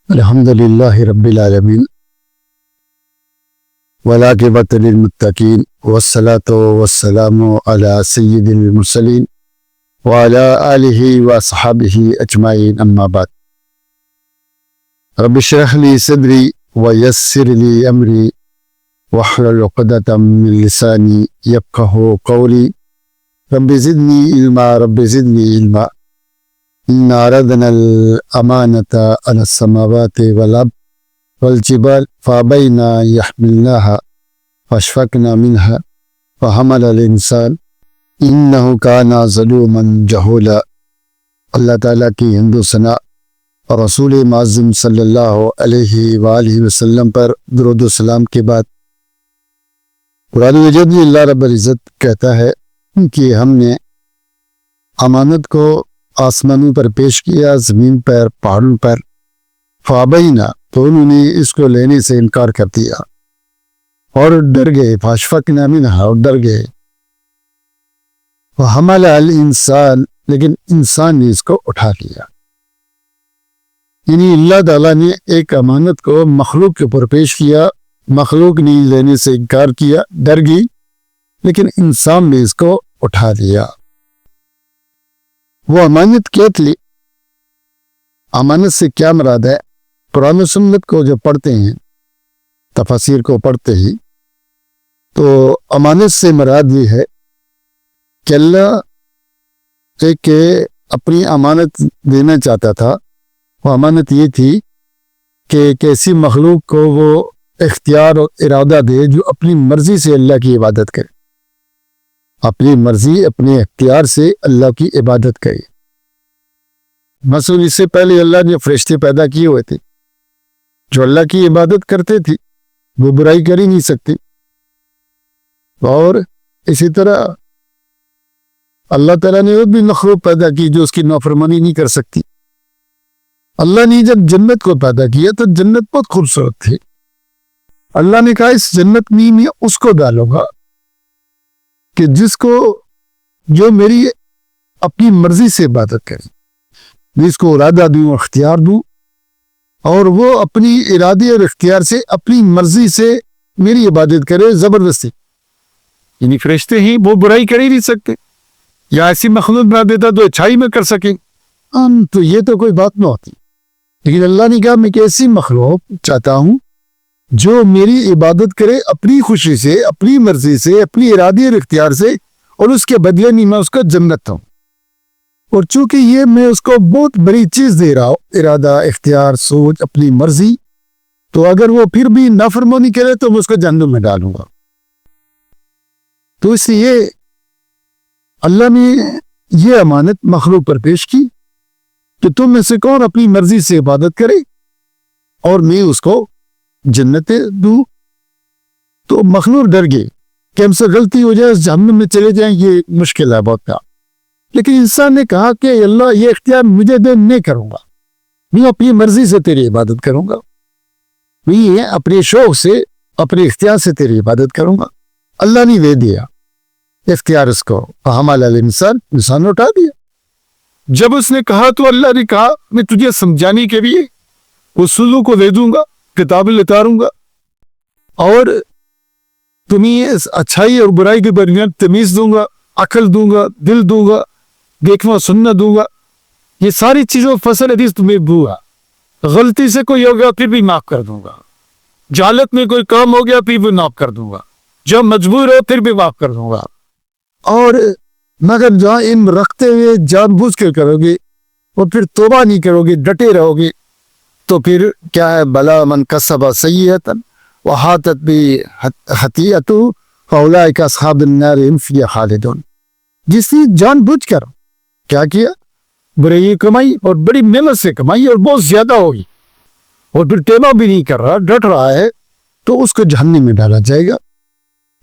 الحمد للہ رب العالمین والعاقبۃ للمتقین والصلاة والسلام علی سید المرسلین وعلی آلہ وصحبہ اجمعین اما بعد۔ رب اشرح لی صدری ویسر لی امری واحلل عقدۃ من لسانی یفقہوا قولی رب زدنی علما رب زدنی علما إن عرضنا الأمانة على السماوات والأرض والجبال فأبين أن يحملنها وأشفقن منها وحمل الإنسان إنه كان ظلوما جهولا۔ اللہ تعالیٰ کی حمد و ثنا اور رسول معظم صلی اللہ علیہ وآلہ وسلم پر درود و سلام کے بعد قرآن مجید میں اللہ رب العزت کہتا ہے کہ ہم نے امانت کو آسمانوں پر پیش کیا، زمین پر، پہاڑوں پر، فابینا تو انہوں نے اس کو لینے سے انکار کر دیا اور ڈر گئے، فاشفقنا منہا اور ڈر گئے، وحمل الانسان لیکن انسان نے اس کو اٹھا لیا۔ یعنی اللہ تعالیٰ نے ایک امانت کو مخلوق کے اوپر پیش کیا، مخلوق نے لینے سے انکار کیا، ڈر گئی، لیکن انسان نے اس کو اٹھا لیا۔ وہ امانت کیا تھی؟ امانت سے کیا مراد ہے؟ قرآن و سنت کو جو پڑھتے ہیں، تفاسیر کو پڑھتے ہی، تو امانت سے مراد یہ ہے کہ اللہ ایک اپنی امانت دینا چاہتا تھا۔ وہ امانت یہ تھی کہ کیسی مخلوق کو وہ اختیار اور ارادہ دے جو اپنی مرضی سے اللہ کی عبادت کرے، اپنی مرضی اپنے اختیار سے اللہ کی عبادت کرے۔ مثلا اس سے پہلے اللہ نے فرشتے پیدا کیے ہوئے تھے جو اللہ کی عبادت کرتے تھے، وہ برائی کر ہی نہیں سکتے، اور اسی طرح اللہ تعالیٰ نے وہ بھی مخلوق پیدا کی جو اس کی نافرمانی نہیں کر سکتی۔ اللہ نے جب جنت کو پیدا کیا تو جنت بہت خوبصورت تھی، اللہ نے کہا اس جنت میں اس کو ڈالوں گا کہ جس کو جو میری اپنی مرضی سے عبادت کرے، میں اس کو ارادہ دوں، اختیار دوں، اور وہ اپنی ارادے اور اختیار سے اپنی مرضی سے میری عبادت کرے زبردستی۔ یعنی فرشتے ہی وہ برائی کر ہی نہیں سکتے، یا ایسی مخلوق بنا دیتا تو اچھائی میں کر سکیں، تو یہ تو کوئی بات نہ ہوتی۔ لیکن اللہ نے کہا میں کہ ایسی مخلوق چاہتا ہوں جو میری عبادت کرے اپنی خوشی سے، اپنی مرضی سے، اپنی ارادے اور اختیار سے، اور اس کے بدلے نہیں میں اس کو جنت ہوں۔ اور چونکہ یہ میں اس کو بہت بڑی چیز دے رہا ہوں، ارادہ، اختیار، سوچ، اپنی مرضی، تو اگر وہ پھر بھی نافرمانی کرے تو میں اس کو جہنم میں ڈالوں گا۔ تو اس لیے اللہ نے یہ امانت مخلوق پر پیش کی کہ تم میں سے کون اپنی مرضی سے عبادت کرے اور میں اس کو جنت دوں۔ تو مخلوق ڈر گئے کہ ہم سے غلطی ہو جائے، جہنم میں چلے جائیں، یہ مشکل ہے بہت کا۔ لیکن انسان نے کہا کہ اللہ یہ اختیار مجھے دے، نہیں کروں گا، میں اپنی مرضی سے تیری عبادت کروں گا، میں اپنے شوق سے، اپنے اختیار سے تیری عبادت کروں گا۔ اللہ نے دے دیا اختیار اس کو، حمل الانسان، انسان نے اٹھا دیا۔ جب اس نے کہا تو اللہ نے کہا میں تجھے سمجھانے کے لیے اصولوں کو دے دوں گا، کتابیں اتاروں گا، اور تمہیں اچھائی اور برائی کے درمیان تمیز دوں گا، عقل دوں گا، دل دوں گا، دیکھنا سننا دوں گا۔ یہ ساری چیزوں فصل حدیث تمہیں دوں گا۔ غلطی سے کوئی ہو گیا پھر بھی معاف کر دوں گا، جہالت میں کوئی کام ہو گیا پھر بھی معاف کر دوں گا، جب مجبور ہو پھر بھی معاف کر دوں گا۔ اور مگر جہاں علم رکھتے ہوئے جان بوجھ کے کرو گے اور پھر توبہ نہیں کرو گے، ڈٹے رہو گے، تو پھر کیا ہے، بلا من کسب سیئۃ وحاطت بخطیئتہ فاولئک اصحاب النار هم فیہا خالدون۔ جس نے جان بوجھ کر کیا کیا، برائی کمائی اور بڑی محنت سے کمائی اور بہت زیادہ ہوگی، اور پھر توبہ بھی نہیں کر رہا، ڈٹ رہا ہے، تو اس کو جہنم میں ڈالا جائے گا۔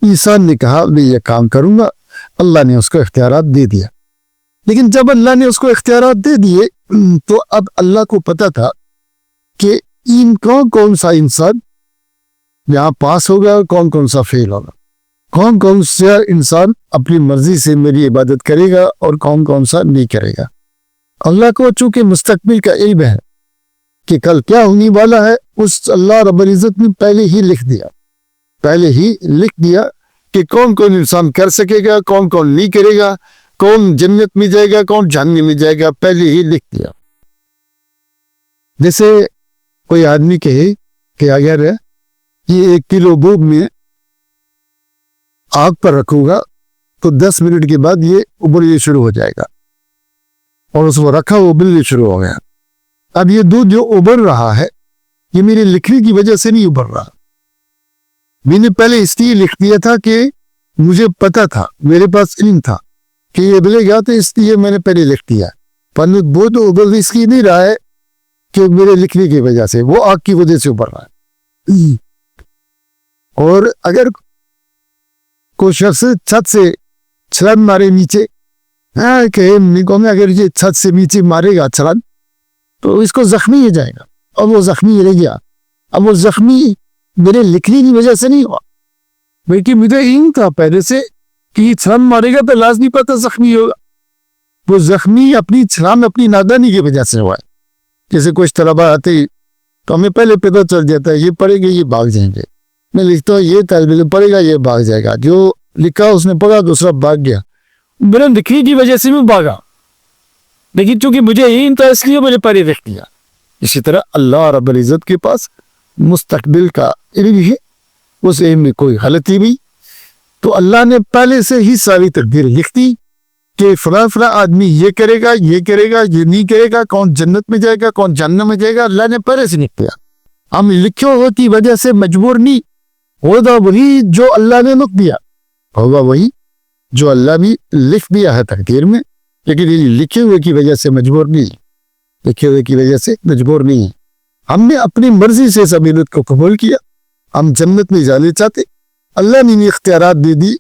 انسان نے کہا میں یہ کام کروں گا، اللہ نے اس کو اختیارات دے دیا۔ لیکن جب اللہ نے اس کو اختیارات دے دیے تو اب اللہ کو پتا تھا کہ ان کون سا انسان یہاں پاس ہوگا، کون سا فیل ہوگا، کون سا انسان اپنی مرضی سے میری عبادت کرے گا اور کون سا نہیں کرے گا۔ اللہ کو چونکہ مستقبل کا علم ہے کہ کل کیا ہونے والا ہے اس اللہ رب العزت نے پہلے ہی لکھ دیا کہ کون کون انسان کر سکے گا، کون کون نہیں کرے گا، کون جنت میں جائے گا، کون جہنم میں جائے گا، پہلے ہی لکھ دیا۔ جیسے کوئی آدمی کہے کہ اگر یہ 1 کلو دودھ میں آگ پر رکھوں گا تو 10 منٹ کے بعد یہ ابلنا شروع ہو جائے گا، اور اس کو رکھا وہ ابلنا شروع ہو گیا۔ اب یہ دودھ جو ابل رہا ہے یہ میرے لکھنے کی وجہ سے نہیں ابل رہا، میں نے پہلے اس لیے لکھ دیا تھا کہ مجھے پتا تھا، میرے پاس علم تھا کہ یہ ابلے گا، تو اس لیے میں نے پہلے لکھ دیا۔ پر وہ تو ابل اس کی نہیں رہا ہے کہ میرے لکھنے کی وجہ سے، وہ آگ کی وجہ سے ابل رہا ہے۔ اور اگر کوئی شخص چھت سے چھلانگ مارے نیچے، کہ اگر یہ چھت سے نیچے مارے گا چھلانگ تو اس کو زخمی ہو جائے گا، اور وہ زخمی رہ گیا۔ اب وہ زخمی میرے لکھنے کی وجہ سے نہیں ہوا، بلکہ مجھے علم تھا پہلے سے کہ یہ چھلانگ مارے گا تو لازمی پتہ زخمی ہوگا۔ وہ زخمی اپنی چھلانگ اپنی نادانی کی وجہ سے ہوا ہے۔ جیسے کچھ طلبہ آتے تو ہمیں پہلے پتہ چل جاتا ہے یہ پڑھے گا یہ بھاگ جائیں گے، میں لکھتا ہوں یہ طالب علم پڑھے گا یہ بھاگ جائے گا، جو لکھا اس نے پڑھا دوسرا بھاگ گیا، میرے لکھنے کی وجہ سے میں بھاگا، لیکن چونکہ مجھے علم تھا اس لیے میں نے پہلے لکھ دیا۔ اسی طرح اللہ رب العزت کے پاس مستقبل کا علم ہے، اس علم میں کوئی غلطی نہیں، تو اللہ نے پہلے سے ہی ساری تقدیر لکھ دی کہ فلاں فلاں آدمی یہ کرے گا یہ نہیں کرے گا، کون جنت میں جائے گا کون جہنم میں جائے گا، اللہ نے پہلے سے لکھ دیا۔ ہم لکھے ہوئے کی وجہ سے مجبور نہیں، ہوگا وہی جو اللہ نے لکھ دیا، ہوگا وہی جو اللہ نے لکھ دیا ہے تقدیر میں، لیکن لکھے ہوئے کی وجہ سے مجبور نہیں، لکھے ہوئے کی وجہ سے مجبور نہیں ہے۔ ہم نے اپنی مرضی سے اس امانت کو قبول کیا، ہم جنت میں جانے چاہتے، اللہ نے اختیارات دے دی،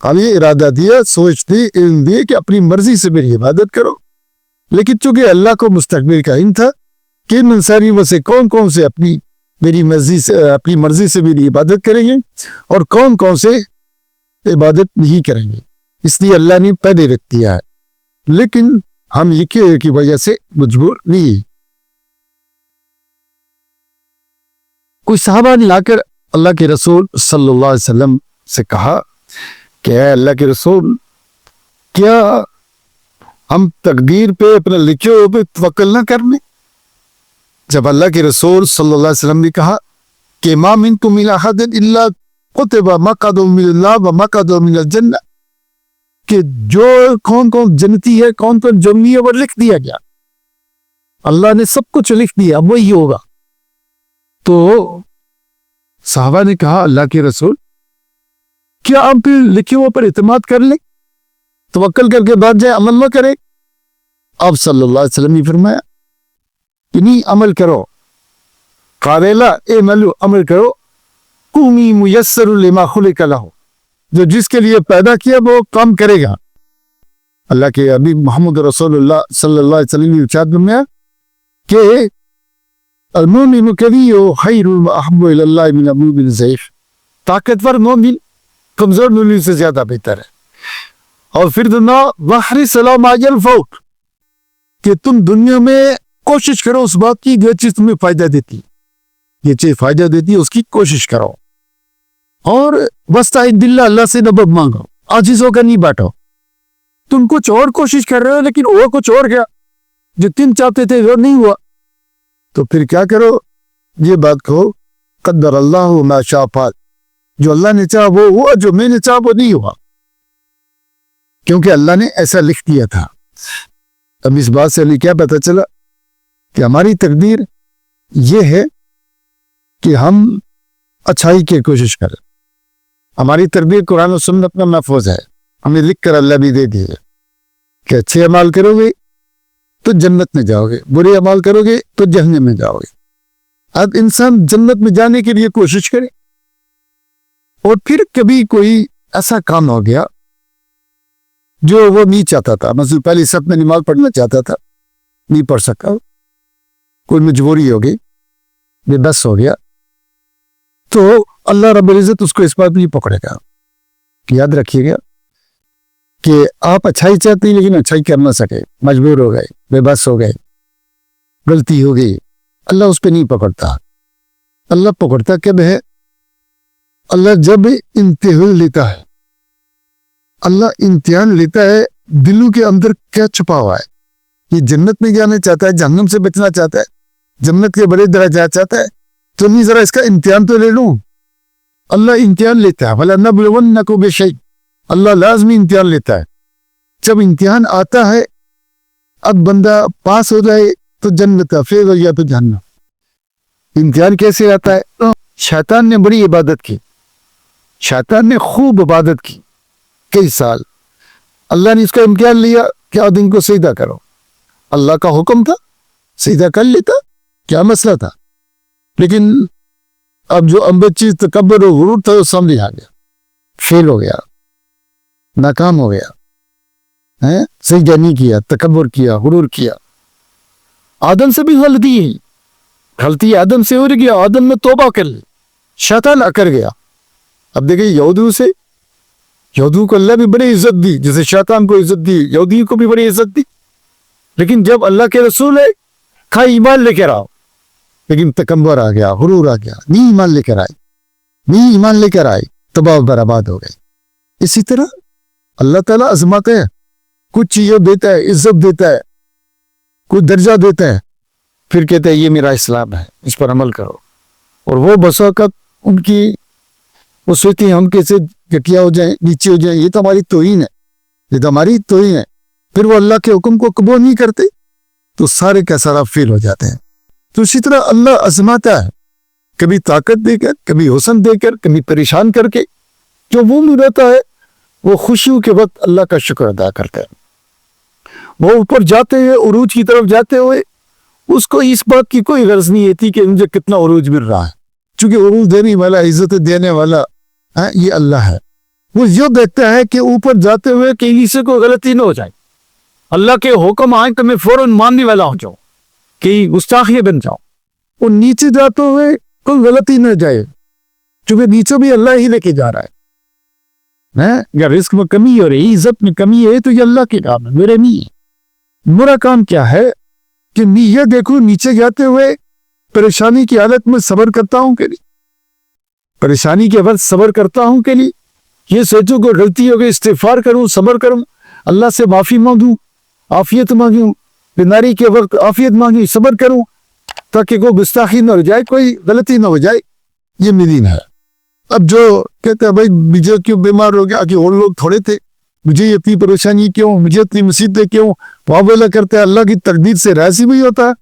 ہمیں ارادہ دیا، سوچ دی، علم دی کہ اپنی مرضی سے میری عبادت کرو، لیکن چونکہ اللہ کو مستقبل کا علم تھا کہ ان ساری میں سے کون کون سے اپنی مرضی سے میری عبادت کریں گے اور کون کون سے عبادت نہیں کریں گے، اس لیے اللہ نے پہلے رکھ دیا ہے، لیکن ہم لکھے ہوئے کی وجہ سے مجبور نہیں۔ کوئی صحابہ نے لا کر اللہ کے رسول صلی اللہ علیہ وسلم سے کہا کہ اے اللہ کے رسول، کیا ہم تقدیر پہ اپنے لکھے ہوئے پہ توکل نہ کرنے؟ جب اللہ کے رسول صلی اللہ علیہ وسلم نے کہا کہ ما منکم من احد الا کتب مقعده من اللہ ومقعده من الجنہ، کہ جو کون کون جنتی ہے کون کون جنمی ہے وہ لکھ دیا گیا، اللہ نے سب کچھ لکھ دیا، وہی ہوگا۔ تو صحابہ نے کہا اللہ کے رسول، کیا ہم پھر لکھے ہوئے پر اعتماد کر لیں، توکل کر کے بعد جائے عمل نہ کرے؟ آپ صلی اللہ علیہ وسلم نے فرمایا کہ نہیں، عمل کرو، قال لا اعملوا، عمل کرو، قومی میسر لما خلق لہ، جو جس کے لیے پیدا کیا وہ کام کرے گا۔ اللہ کے حبیب محمد رسول اللہ صلی اللہ علیہ وسلم نے ارشاد فرمایا کہ المؤمن القوی خیر واحب الی اللہ من المؤمن الضعیف، طاقتور مومن کمزور مومن سے زیادہ بہتر ہے۔ اور پھر واحرص علی ما ینفعک، کہ تم دنیا میں کوشش کرو اس بات کی جو چیز تمہیں فائدہ دیتی، یہ چیز فائدہ دیتی ہے اس کی کوشش کرو، اور واستعن باللہ، اللہ سے مدد مانگو، عاجزوں کا نہیں بانٹو۔ تم کچھ اور کوشش کر رہے ہو لیکن وہ کچھ اور گیا، جو تم چاہتے تھے وہ نہیں ہوا، تو پھر کیا کرو، یہ بات کہو قدر اللہ ما شاء فعل، جو اللہ نے چاہا وہ ہوا، جو میں نے چاہا وہ نہیں ہوا، کیونکہ اللہ نے ایسا لکھ دیا تھا۔ اب اس بات سے ہمیں کیا پتہ چلا کہ ہماری تقدیر یہ ہے کہ ہم اچھائی کی کوشش کریں۔ ہماری تقدیر قرآن و سنت میں محفوظ ہے، ہمیں لکھ کر اللہ بھی دے دیے کہ اچھے اعمال کرو گے تو جنت میں جاؤ گے، برے اعمال کرو گے تو جہنم میں جاؤ گے۔ اب انسان جنت میں جانے کے لیے کوشش کرے، اور پھر کبھی کوئی ایسا کام ہو گیا جو وہ نہیں چاہتا تھا، مثلا پہلے سب میں نماز پڑھنا چاہتا تھا نہیں پڑھ سکا، کوئی مجبوری ہو گئی، بے بس ہو گیا، تو اللہ رب العزت اس کو اس بات نہیں پکڑے گا۔ یاد رکھیے گا کہ آپ اچھائی چاہتے ہیں لیکن اچھائی کر نہ سکے، مجبور ہو گئے، بے بس ہو گئے، غلطی ہو گئی، اللہ اس پہ نہیں پکڑتا. اللہ پکڑتا کب ہے؟ اللہ جب امتحان لیتا ہے. اللہ امتحان لیتا ہے دلوں کے اندر کیا چھپا ہوا ہے. یہ جنت میں جانا چاہتا ہے, جہنم سے بچنا چاہتا ہے, جنت کے بڑے درجات چاہتا ہے, تو نہیں ذرا اس کا امتحان تو لے لوں. اللہ امتحان لیتا ہے. وَلَنَبْلُوَنَّكُمْ بِشَيْءٍ, اللہ لازمی امتحان لیتا ہے. جب امتحان آتا ہے, اب بندہ پاس ہو جائے تو جنت, فیل ہو گیا تو جہنم. امتحان کیسے آتا ہے؟ شیطان نے بڑی عبادت کی, شیطان نے خوب عبادت کی کئی سال. اللہ نے اس کا امتحان لیا کہ آج ان کو سجدہ کرو. اللہ کا حکم تھا, سجدہ کر لیتا, کیا مسئلہ تھا. لیکن اب جو امبر چیز تکبر و غرور تھا وہ سامنے آ گیا, فیل ہو گیا, ناکام ہو گیا. سجدہ نہیں کیا, تکبر کیا, غرور کیا. آدم سے بھی غلطی آدم سے ہو گیا. آدم نے توبہ کر لی, شیطان اکر گیا. اب دیکھیں یہودیوں کو اللہ بھی بڑی عزت دی, جیسے شیطان کو عزت دی, یہودیوں کو بھی بڑی عزت دی. لیکن جب اللہ کے رسول ہے کھا ایمان لے کر آؤ, لیکن تکبر آ گیا, غرور آ گیا, نہیں ایمان لے کر آئے, تباہ و برباد ہو گئے. اسی طرح اللہ تعالیٰ عظمت ہے, کچھ چیزیں دیتا ہے, عزت دیتا ہے, کچھ درجہ دیتا ہے, پھر کہتا ہے یہ میرا اسلام ہے, اس پر عمل کرو. اور وہ بس وقت ان کی وہ سوچتے ہیں ہم کیسے گٹیا ہو جائیں, نیچے ہو جائیں, یہ تو ہماری توہین ہے, یہ تو ہماری توہین ہے. پھر وہ اللہ کے حکم کو قبول نہیں کرتے تو سارے کا سارا فیل ہو جاتے ہیں. تو اسی طرح اللہ آزماتا ہے, کبھی طاقت دے کر, کبھی حسن دے کر, کبھی پریشان کر کے. جو وہ رہتا ہے وہ خوشیوں کے وقت اللہ کا شکر ادا کرتا ہے. وہ اوپر جاتے ہوئے, عروج کی طرف جاتے ہوئے, اس کو اس بات کی کوئی غرض نہیں ہوتی کہ مجھے کتنا عروج مل رہا ہے, چونکہ عروج دینے والا, عزت دینے والا یہ اللہ ہے. وہ یہ دیکھتا ہے کہ اوپر جاتے ہوئے کہیں سے کوئی غلطی نہ ہو جائے, اللہ کے حکم آئے تو میں فوراً ماننے والا ہو جاؤں, کہیں گستاخی بن جاؤں. وہ نیچے جاتے ہوئے کوئی غلطی نہ جائے, چونکہ نیچے بھی اللہ ہی لے کے جا رہا ہے. اگر رزق میں کمی ہو رہی, عزت میں کمی ہے, تو یہ اللہ کے کام ہے, میرے نہیں ہے. میرا کام کیا ہے کہ یہ دیکھو نیچے جاتے ہوئے پریشانی کی حالت میں صبر کرتا ہوں کہ نہیں, پریشانی کے وقت صبر کرتا ہوں کہ نہیں, یہ سوچو کہ غلطی ہو گئی, استغفار کروں, صبر کروں, اللہ سے معافی مانگوں, عافیت مانگوں, بیماری کے وقت عافیت مانگوں, صبر کروں, تاکہ کوئی گستاخی نہ ہو جائے, کوئی غلطی نہ ہو جائے. یہ میری دین ہے. اب جو کہتے ہیں بھائی مجھے کیوں بیمار ہو گیا, کہ اور لوگ تھوڑے تھے, مجھے اتنی پریشانی کیوں, مجھے اتنی مصیبتیں کیوں, معاملہ کرتے ہیں, اللہ کی تقدیر سے راضی بھی ہوتا ہے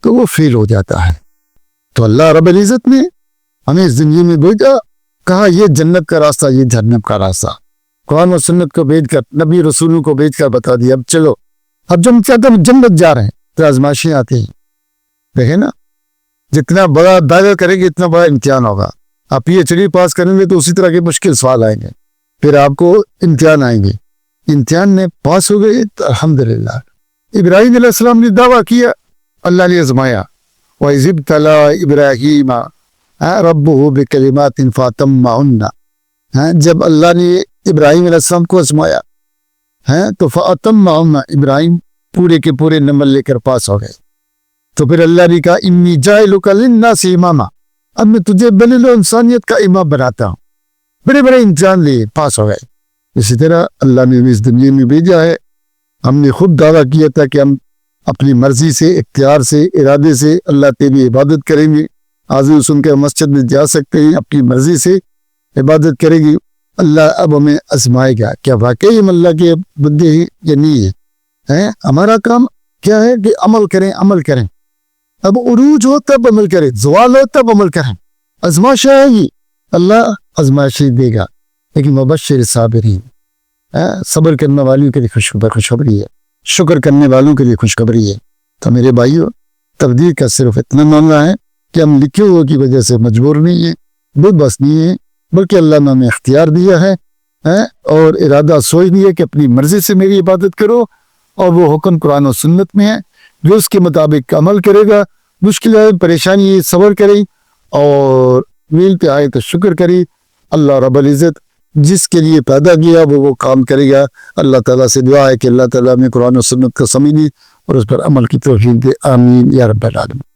تو وہ فیل ہو جاتا ہے. تو اللہ رب العزت نے ہمیں اس زندگی میں بھیجا, کہا یہ جنت کا راستہ, یہ جہنم کا راستہ, قرآن و سنت کو بھیج کر, نبی رسولوں کو بھیج کر بتا دیا. اب چلو, اب جب ہم جنت جا رہے ہیں تو آزمائشیں آتی ہیں. دیکھیں نا, جتنا بڑا دائرہ کریں گے اتنا بڑا امتحان ہوگا. آپ PhD پاس کریں گے تو اسی طرح کے مشکل سوال آئیں گے, پھر آپ کو امتحان آئیں گے. امتحان میں پاس ہو گئے تو الحمدللہ. ابراہیم علیہ السلام نے دعویٰ کیا, اللہ نے آزمایا. وَإِذِ ابْتَلَىٰ إِبْرَاهِيمَ رَبُّهُ بِكَلِمَاتٍ فَأَتَمَّهُنَّ, جب اللہ نے ابراہیم علیہ السلام کو آزمایا تو فَأَتَمَّهُنَّ, ابراہیم پورے کے پورے نمبر لے کر پاس ہو گئے. تو پھر اللہ نے کہا اِنِّي جَاعِلُكَ لِلنَّاسِ إِمَامًا, اب میں تجھے بین الانسانیت کا امام بناتا ہوں. بڑے بڑے امتحان لیے, پاس ہو گئے. اسی طرح اللہ نے اس دنیا میں بھیجا ہے. ہم نے خود دعویٰ کیا تھا کہ ہم اپنی مرضی سے, اختیار سے, ارادے سے اللہ تیری عبادت کریں گے. حاضر سن کے مسجد میں جا سکتے ہیں, اپنی مرضی سے عبادت کریں گے. اللہ اب ہمیں آزمائے گا, کیا واقعی ہم اللہ کے بندے ہیں یا نہیں ہے. ہمارا کام کیا ہے کہ عمل کریں. اب عروج ہو تب عمل کریں, زوال ہو تب عمل کریں. آزمائش آئے گی, اللہ آزمائش دے گا, لیکن مبشر صابرین, صبر کرنے والوں کے لیے خوشخبری ہے, شکر کرنے والوں کے لیے خوشخبری ہے. تو میرے بھائیو, تقدیر کا صرف اتنا معاملہ ہے کہ ہم لکھے ہوئے کی وجہ سے مجبور نہیں ہیں, بد بس نہیں ہیں, بلکہ اللہ نے ہمیں اختیار دیا ہے اور ارادہ سوچ دیا کہ اپنی مرضی سے میری عبادت کرو, اور وہ حکم قرآن و سنت میں ہے. جو اس کے مطابق عمل کرے گا, مشکل ہے, پریشانی صبر کرے, اور میل پہ آئے تو شکر کرے. اللہ رب العزت جس کے لیے پیدا کیا وہ کام کرے گا. اللہ تعالیٰ سے دعا ہے کہ اللہ تعالیٰ میں قرآن و سنت کا سمجھنے اور اس پر عمل کی توفیق دے. آمین یا رب العالمین.